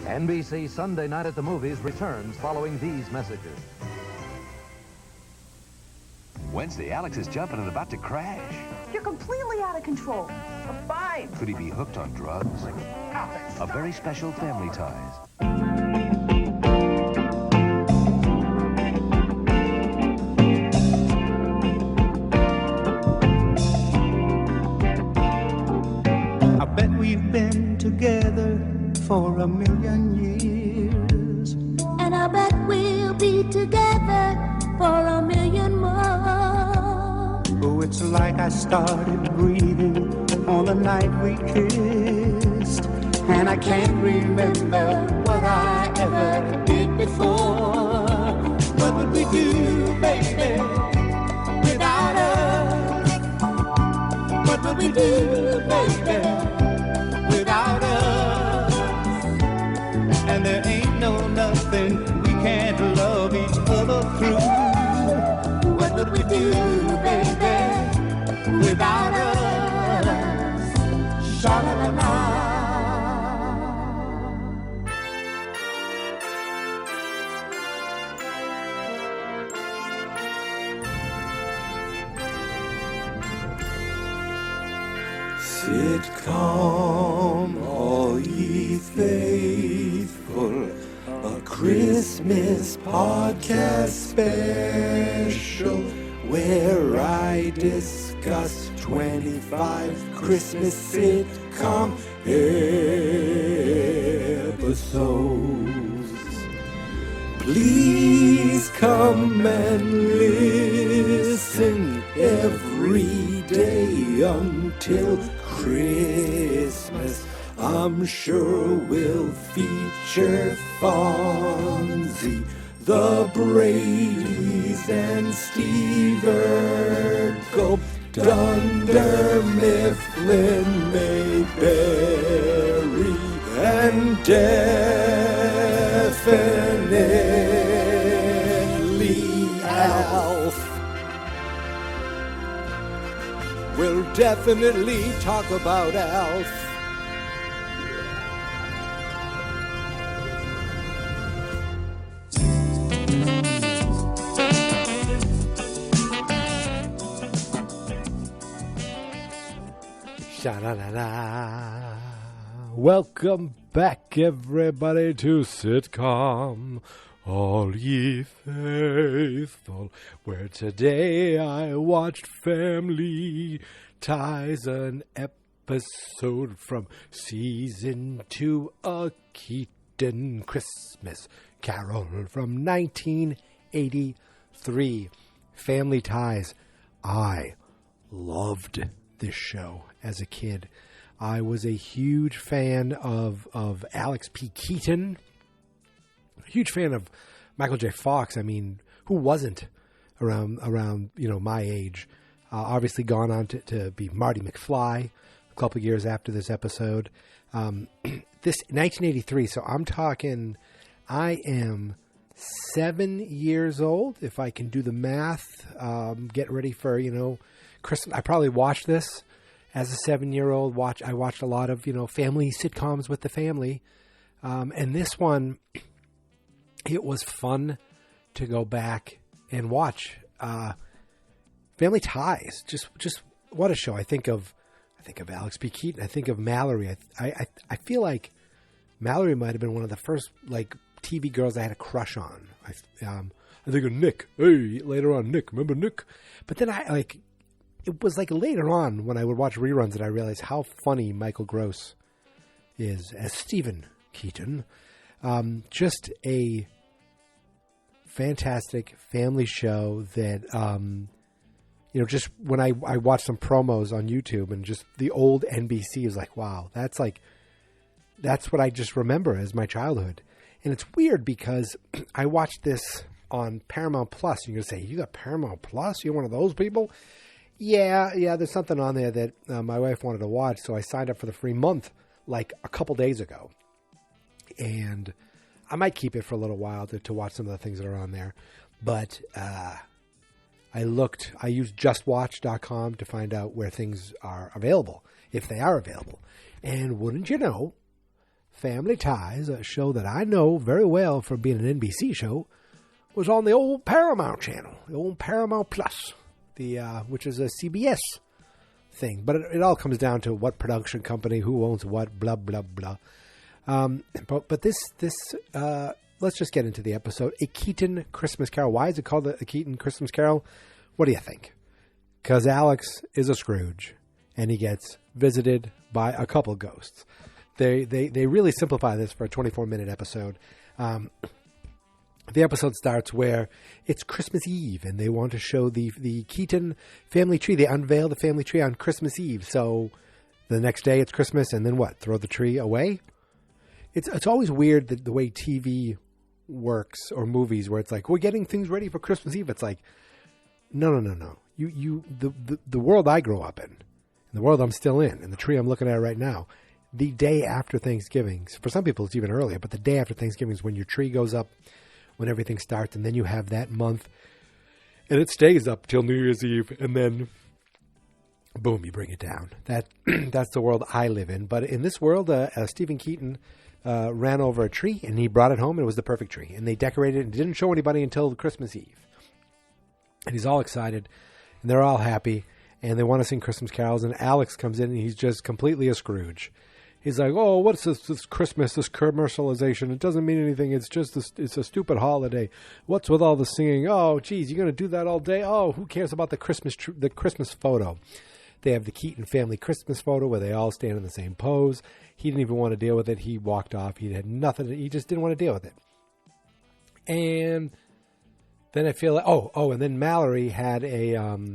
NBC Sunday Night at the Movies returns following these messages. Wednesday, Alex is jumping and about to crash. You're completely out of control. I'm fine. Could he be hooked on drugs? A very special Family Ties. I bet we've been together for a million years. And I bet we'll be together for a million more. Oh, it's like I started breathing on the night we kissed. And I can't remember what I ever did before. What would we do, baby, without us? What would we do, baby, without us? And there ain't no nothing we can't love each other through. What would we do, baby, without us? Sha-la-la-la. Sitcom, all ye faithful, a Christmas podcast special where I discuss 25 Christmas sitcom episodes. Please come and listen every day until Christmas. I'm sure we'll feature Fonzie, the Bradys, and Steve Urkel, Dunder Mifflin, Mayberry, and definitely Alf. We'll definitely talk about Alf. Sha-la-la-la. Welcome back, everybody, to Sitcom, all ye faithful, where today I watched Family Ties, an episode from Season 2, A Keaton Christmas Carol from 1983. Family Ties. I loved this show as a kid. I was a huge fan of Alex P. Keaton, a huge fan of Michael J. Fox. I mean, who wasn't around my age? Obviously gone on to be Marty McFly a couple of years after this episode. This 1983, so I'm talking, I am 7 years old, if I can do the math. Get ready for, Christmas. I probably watched this as a 7-year-old. I watched a lot of, family sitcoms with the family. And this one, it was fun to go back and watch. Family Ties, just what a show. I think of Alex P. Keaton. I think of Mallory. I feel like Mallory might have been one of the first TV girls I had a crush on. I think of Nick. Hey, later on, Nick. Remember Nick? But then it was later on when I would watch reruns that I realized how funny Michael Gross is as Stephen Keaton. Just a fantastic family show that, just when I watched some promos on YouTube and just the old NBC is wow, that's what I just remember as my childhood. And it's weird because I watched this on Paramount Plus. You're going to say, you got Paramount Plus? You're one of those people? Yeah, there's something on there that my wife wanted to watch, so I signed up for the free month a couple days ago. And I might keep it for a little while to watch some of the things that are on there. But I used justwatch.com to find out where things are available, if they are available. And wouldn't you know, Family Ties, a show that I know very well from being an NBC show, was on the old Paramount channel, the old Paramount Plus, which is a CBS thing. But it all comes down to what production company, who owns what, blah, blah, blah. But this let's just get into the episode. A Keaton Christmas Carol. Why is it called a Keaton Christmas Carol? What do you think? Because Alex is a Scrooge, and he gets visited by a couple ghosts. They really simplify this for a 24-minute episode. The episode starts where it's Christmas Eve, and they want to show the Keaton family tree. They unveil the family tree on Christmas Eve. So the next day it's Christmas, and then what? Throw the tree away? It's always weird the way TV works, or movies, where it's like, we're getting things ready for Christmas Eve. It's like, no. The world I grew up in, the world I'm still in, and the tree I'm looking at right now, the day after Thanksgiving, for some people it's even earlier, but the day after Thanksgiving is when your tree goes up, when everything starts, and then you have that month, and it stays up till New Year's Eve, and then boom, you bring it down. That's the world I live in. But in this world, Stephen Keaton ran over a tree, and he brought it home, and it was the perfect tree. And they decorated it and didn't show anybody until Christmas Eve. And he's all excited, and they're all happy, and they want to sing Christmas carols, and Alex comes in, and he's just completely a Scrooge. He's like, oh, what's this Christmas, this commercialization? It doesn't mean anything. It's just it's a stupid holiday. What's with all the singing? Oh, geez, you're going to do that all day? Oh, who cares about the Christmas photo? They have the Keaton family Christmas photo where they all stand in the same pose. He didn't even want to deal with it. He walked off. He had nothing. He just didn't want to deal with it. And then I feel like, and then Mallory had a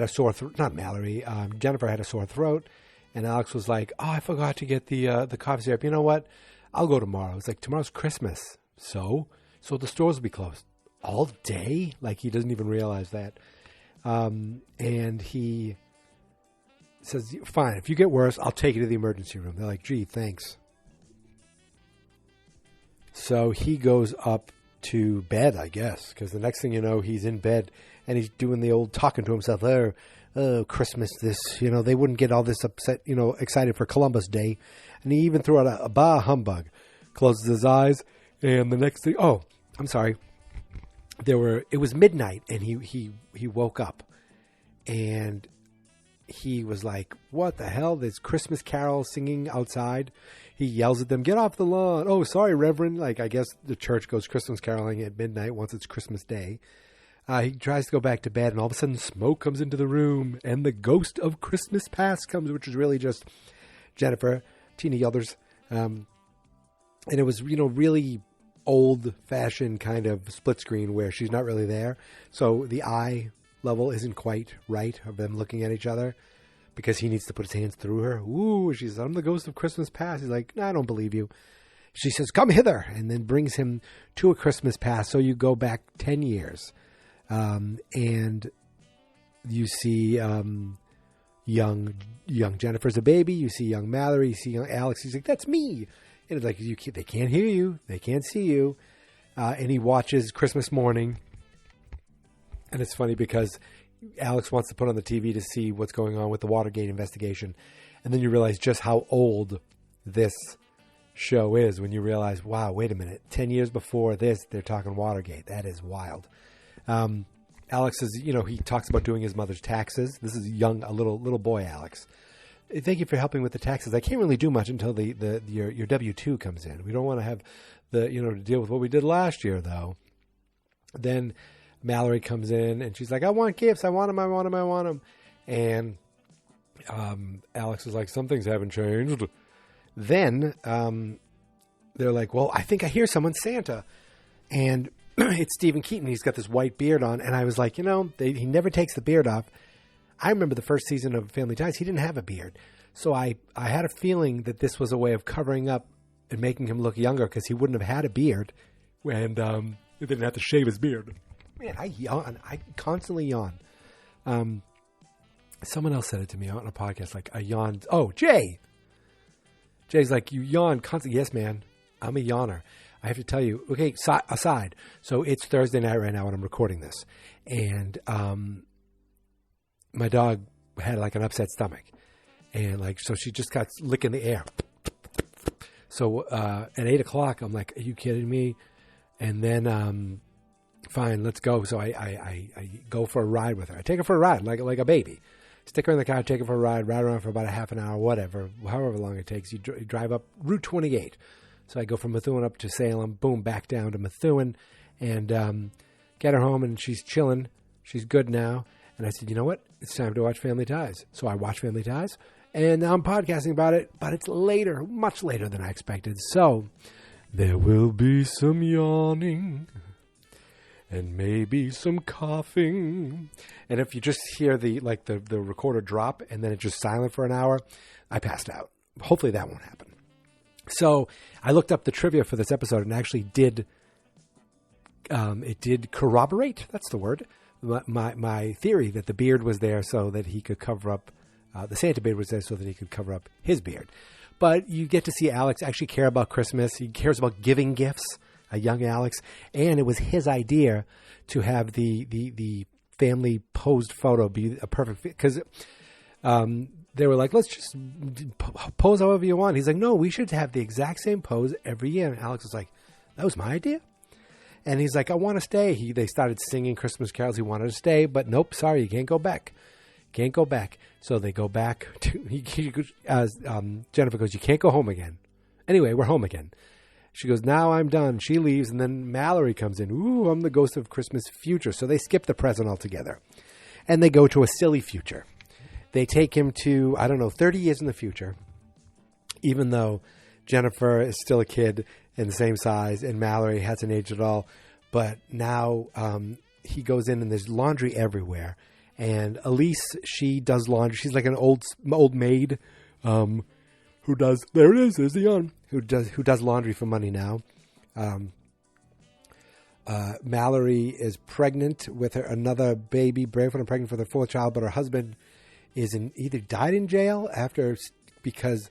sore throat. Not Mallory. Jennifer had a sore throat. And Alex was like, oh, I forgot to get the cough syrup. You know what? I'll go tomorrow. It's like, tomorrow's Christmas. So the stores will be closed all day? Like, he doesn't even realize that. And he says, fine, if you get worse, I'll take you to the emergency room. They're like, gee, thanks. So he goes up to bed, I guess, because the next thing you know, he's in bed, and he's doing the old talking to himself, oh, Christmas, this, they wouldn't get all this upset, excited for Columbus Day. And he even threw out a bah humbug, closes his eyes, and the next thing, I'm sorry. It was midnight, and he woke up, and he was like, what the hell? There's Christmas carols singing outside. He yells at them, get off the lawn. Oh, sorry, Reverend. Like, I guess the church goes Christmas caroling at midnight once it's Christmas Day. He tries to go back to bed, and all of a sudden smoke comes into the room, and the ghost of Christmas past comes, which is really just Jennifer, Tina Yothers. And it was, really old-fashioned kind of split screen where she's not really there. So the eye level isn't quite right of them looking at each other, because he needs to put his hands through her. Ooh, she says, I'm the ghost of Christmas past. He's like, no, I don't believe you. She says, come hither, and then brings him to a Christmas past. So you go back 10 years. And you see young Jennifer's a baby. You see young Mallory. You see young Alex. He's like, that's me. And it's like, they can't hear you. They can't see you. And he watches Christmas morning. And it's funny because Alex wants to put on the TV to see what's going on with the Watergate investigation. And then you realize just how old this show is when you realize, wow, wait a minute. 10 years before this, they're talking Watergate. That is wild. Alex is, he talks about doing his mother's taxes. This is a little boy, Alex. Thank you for helping with the taxes. I can't really do much until your W-2 comes in. We don't want to have to deal with what we did last year, though. Then Mallory comes in, and she's like, I want gifts. I want them. And Alex is like, some things haven't changed. Then they're like, well, I think I hear someone, Santa. And it's Stephen Keaton. He's got this white beard on. And I was like, he never takes the beard off. I remember the first season of Family Ties, he didn't have a beard. So I had a feeling that this was a way of covering up and making him look younger, because he wouldn't have had a beard, and he didn't have to shave his beard. Man, I yawn. I constantly yawn. Someone else said it to me on a podcast, like, I yawned. Oh, Jay! Jay's like, you yawn constantly. Yes, man. I'm a yawner. I have to tell you, okay, aside. So it's Thursday night right now when I'm recording this. And my dog had like an upset stomach. And like, so she just got licking the air. So at 8 o'clock, I'm like, are you kidding me? And then, fine, let's go. So I go for a ride with her. I take her for a ride like a baby. Stick her in the car, take her for a ride around for about a half an hour, whatever, however long it takes. You drive up Route 28. So I go from Methuen up to Salem, boom, back down to Methuen, and get her home, and she's chilling. She's good now. And I said, you know what? It's time to watch Family Ties. So I watch Family Ties, and now I'm podcasting about it, but it's later, much later than I expected. So there will be some yawning and maybe some coughing. And if you just hear the recorder drop and then it's just silent for an hour, I passed out. Hopefully that won't happen. So I looked up the trivia for this episode and actually did corroborate, that's the word, my theory that the beard was there so that he could cover up, the Santa beard was there so that he could cover up his beard. But you get to see Alex actually care about Christmas. He cares about giving gifts, a young Alex. And it was his idea to have the family posed photo be a perfect fit. Because they were like, let's just pose however you want. He's like, no, we should have the exact same pose every year. And Alex was like, that was my idea. And he's like, I want to stay. They started singing Christmas carols. He wanted to stay, but nope, sorry, you can't go back. Can't go back. So they go back to, Jennifer goes, you can't go home again. Anyway, we're home again. She goes, now I'm done. She leaves, and then Mallory comes in. Ooh, I'm the ghost of Christmas future. So they skip the present altogether. And they go to a silly future. They take him to, 30 years in the future, even though Jennifer is still a kid and the same size, and Mallory hasn't aged at all. But now he goes in, and there's laundry everywhere. And Elise, she does laundry. She's like an old maid who does, there it is, there's the yarn, who does laundry for money now. Mallory is pregnant with another baby, barefoot and pregnant for their fourth child, but her husband is either died in jail because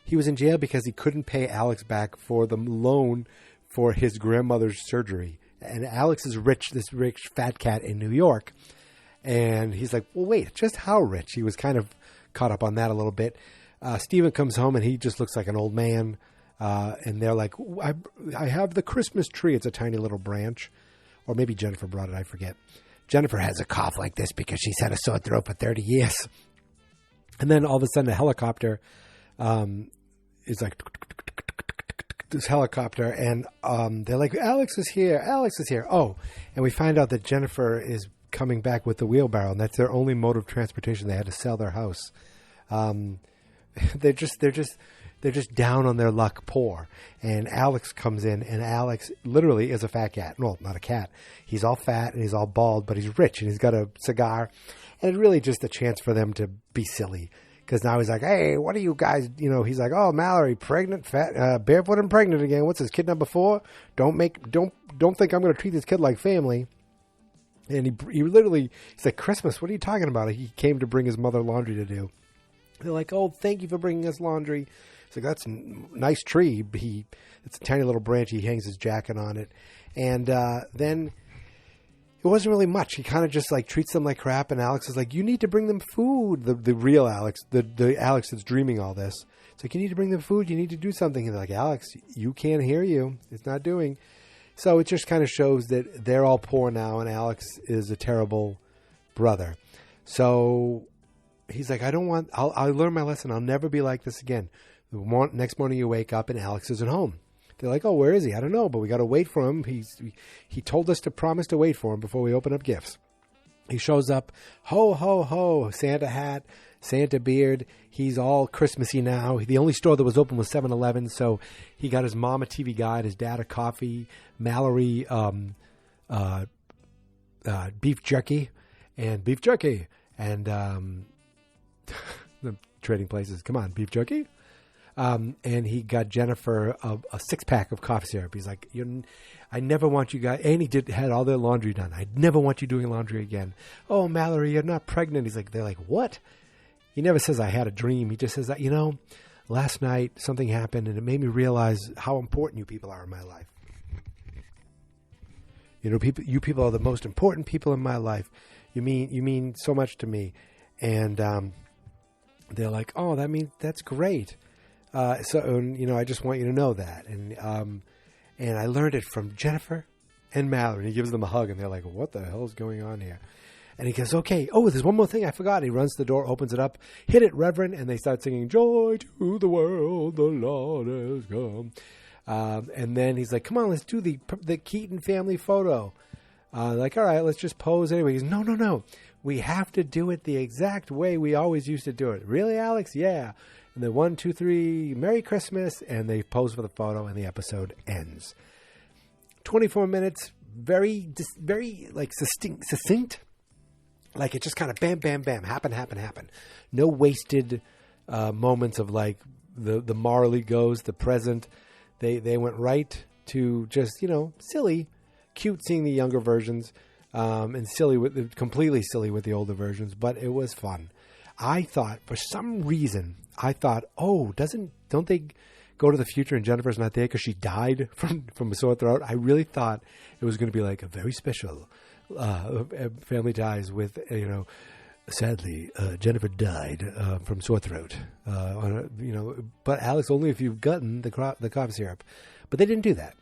he was in jail because he couldn't pay Alex back for the loan for his grandmother's surgery. And Alex is rich, this rich fat cat in New York. And he's like, well, wait, just how rich? He was kind of caught up on that a little bit. Steven comes home and he just looks like an old man. And they're like, I have the Christmas tree. It's a tiny little branch. Or maybe Jennifer brought it. I forget. Jennifer has a cough like this because she's had a sore throat for 30 years. And then all of a sudden a helicopter is like this helicopter. And they're like, Alex is here. Alex is here. Oh, and we find out that Jennifer is coming back with the wheelbarrow, and that's their only mode of transportation. They had to sell their house. They're just down on their luck, poor. And Alex comes in, and Alex literally is a fat cat. Well, not a cat. He's all fat and he's all bald, but he's rich and he's got a cigar. And it's really just a chance for them to be silly. Because now he's like, hey, what are you guys, he's like, oh, Mallory, pregnant, fat, barefoot and pregnant again. What's this, kid number 4? Don't think I'm going to treat this kid like family. And he's like, Christmas, what are you talking about? He came to bring his mother laundry to do. They're like, oh, thank you for bringing us laundry. He's like, that's a nice tree. It's a tiny little branch. He hangs his jacket on it. And then it wasn't really much. He kind of just like treats them like crap. And Alex is like, you need to bring them food. The real Alex, the Alex that's dreaming all this. It's like, you need to bring them food. You need to do something. And they're like, Alex, you can't hear you. It's not doing. So it just kind of shows that they're all poor now, and Alex is a terrible brother. So he's like, I'll learn my lesson. I'll never be like this again. Next morning you wake up and Alex isn't home. They're like, oh, where is he? I don't know, but we got to wait for him. He told us to promise to wait for him before we open up gifts. He shows up, ho, ho, ho, Santa hat, Santa beard. He's all Christmassy now. The only store that was open was 7-Eleven, so he got his mom a TV guide, his dad a coffee, Mallory beef jerky, and trading places. Come on, beef jerky. And he got Jennifer a 6-pack of cough syrup. He's like, I never want you guys, and he had all their laundry done. I never want you doing laundry again. Oh, Mallory, you're not pregnant. They're like, what? He never says I had a dream. He just says that, last night something happened and it made me realize how important you people are in my life. You people are the most important people in my life. You mean so much to me. And they're like, oh, that's great. I just want you to know that. And I learned it from Jennifer and Mallory. He gives them a hug, and they're like, what the hell is going on here? And he goes, okay, there's one more thing I forgot. He runs to the door, opens it up, hit it, Reverend, and they start singing, joy to the world, the Lord has come. And then he's like, come on, let's do the Keaton family photo. All right, let's just pose anyway. He's no. We have to do it the exact way we always used to do it. Really, Alex? Yeah. And then 1, 2, 3, Merry Christmas. And they pose for the photo, and the episode ends. 24 minutes, very like succinct. Like it just kind of bam, bam, bam, happen. No wasted moments of like the Marley goes, the present. They went right to just, silly, cute seeing the younger versions, and completely silly with the older versions, but it was fun. I thought, for some reason, don't they go to the future and Jennifer's not there because she died from a sore throat? I really thought it was going to be like a very special Family Ties with, sadly, Jennifer died from sore throat. But Alex, only if you've gotten the cough syrup. But they didn't do that.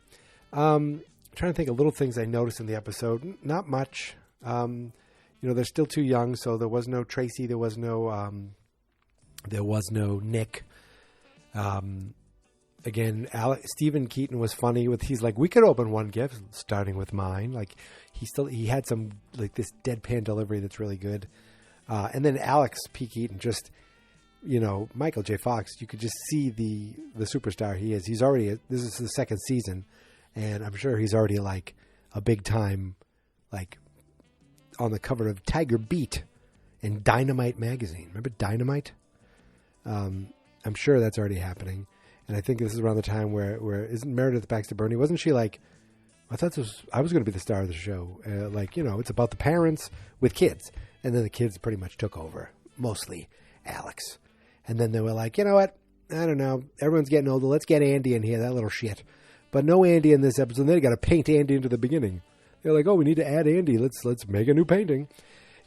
I'm trying to think of little things I noticed in the episode. Not much. They're still too young, so there was no Tracy. There was no Nick. Again, Stephen Keaton was funny he's like, we could open one gift, starting with mine. Like he had some like this deadpan delivery that's really good. And then Alex P. Keaton, just, Michael J. Fox, you could just see the superstar he is. This is the second season, and I'm sure he's already like a big time, like on the cover of Tiger Beat and Dynamite magazine. Remember Dynamite? I'm sure that's already happening. And I think this is around the time where isn't Meredith Baxter Birney? Wasn't she like, I was going to be the star of the show. It's about the parents with kids. And then the kids pretty much took over, mostly Alex. And then they were like, you know what? I don't know. Everyone's getting older. Let's get Andy in here, that little shit. But no Andy in this episode. They got to paint Andy into the beginning. They're like, we need to add Andy. Let's make a new painting.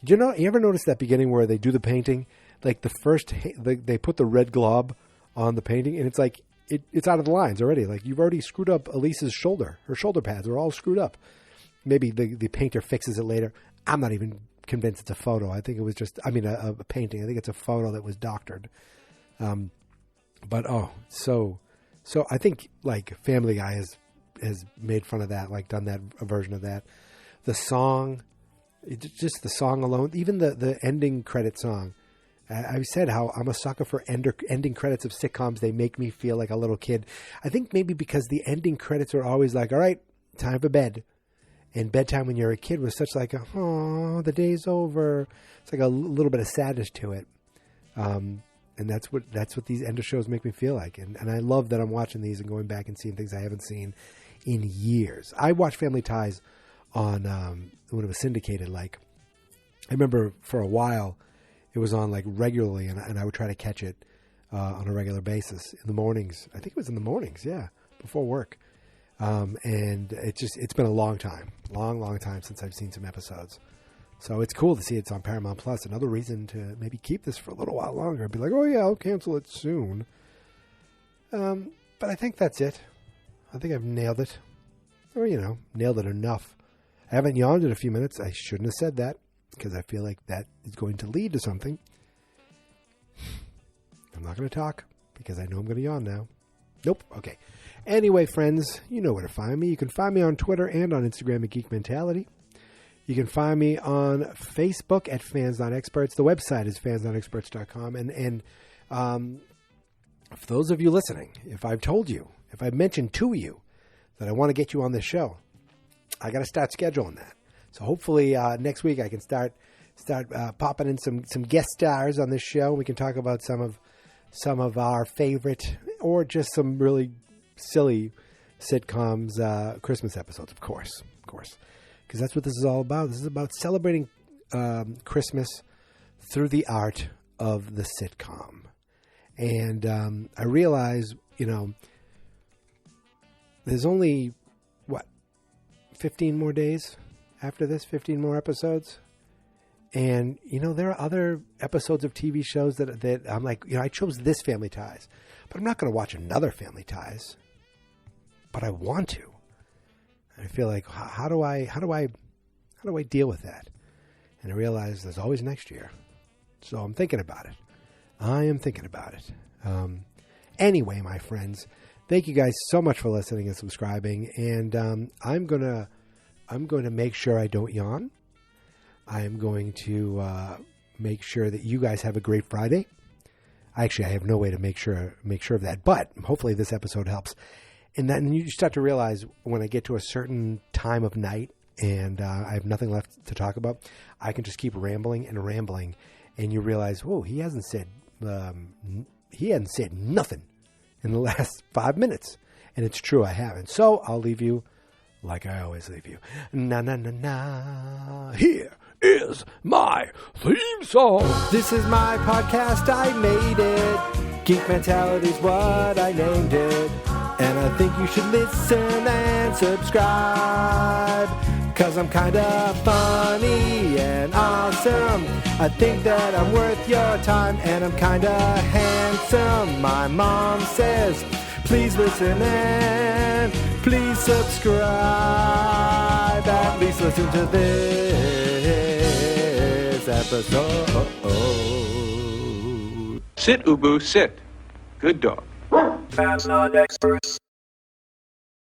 You ever notice that beginning where they do the painting? Like they put the red glob on the painting, and it's like, it's out of the lines already. Like you've already screwed up Elise's shoulder. Her shoulder pads are all screwed up. Maybe the painter fixes it later. I'm not even convinced it's a photo. I think it was just, a painting. I think it's a photo that was doctored. So I think like Family Guy has made fun of that, like done that a version of that. The song, just the song alone, even the ending credit song. I've said how I'm a sucker for ending credits of sitcoms. They make me feel like a little kid. I think maybe because the ending credits are always like, all right, time for bed. And bedtime when you're a kid was such like, the day's over. It's like a little bit of sadness to it. And that's what these end of shows make me feel like. And I love that I'm watching these and going back and seeing things I haven't seen in years. I watched Family Ties on when it was syndicated. Like, I remember for a while it was on like regularly, and I would try to catch it on a regular basis in the mornings. I think it was in the mornings, yeah, before work. And it's been a long time since I've seen some episodes. So it's cool to see it's on Paramount Plus. Another reason to maybe keep this for a little while longer and be like, oh yeah, I'll cancel it soon. But I think that's it. I think I've nailed it. Or, nailed it enough. I haven't yawned in a few minutes. I shouldn't have said that because I feel like that is going to lead to something. I'm not going to talk because I know I'm going to yawn now. Nope. Okay. Anyway, friends, you know where to find me. You can find me on Twitter and on Instagram at Geek Mentality. You can find me on Facebook at Fans Not Experts. The website is fansnotexperts.com. And for those of you listening, if I've mentioned to you that I want to get you on this show, I got to start scheduling that. So hopefully next week I can start popping in some guest stars on this show. We can talk about some of our favorite or just some really silly sitcoms, Christmas episodes, of course, because that's what this is all about. This is about celebrating Christmas through the art of the sitcom. And I realize, there's only 15 more days after this, 15 more episodes. And, there are other episodes of TV shows that I'm like, I chose this Family Ties, but I'm not going to watch another Family Ties, but I want to. I feel like, how do I deal with that? And I realize there's always next year. So I'm thinking about it. I am thinking about it. Anyway, my friends, thank you guys so much for listening and subscribing. And I'm gonna make sure I don't yawn. I am going to make sure that you guys have a great Friday. Actually, I have no way to make sure of that, but hopefully this episode helps. And then you start to realize when I get to a certain time of night and I have nothing left to talk about, I can just keep rambling and rambling, and you realize, whoa, he hasn't said nothing in the last 5 minutes. And it's true, I haven't. So I'll leave you like I always leave you. Na na na na. Here is my theme song. This is my podcast, I made it. Geek Mentality's what I named it. And I think you should listen and subscribe, 'cause I'm kinda funny and awesome. I think that I'm worth your time, and I'm kinda handsome. My mom says, please listen and please subscribe. At least listen to this episode. Sit, Ubu, sit. Good dog. Fans not experts.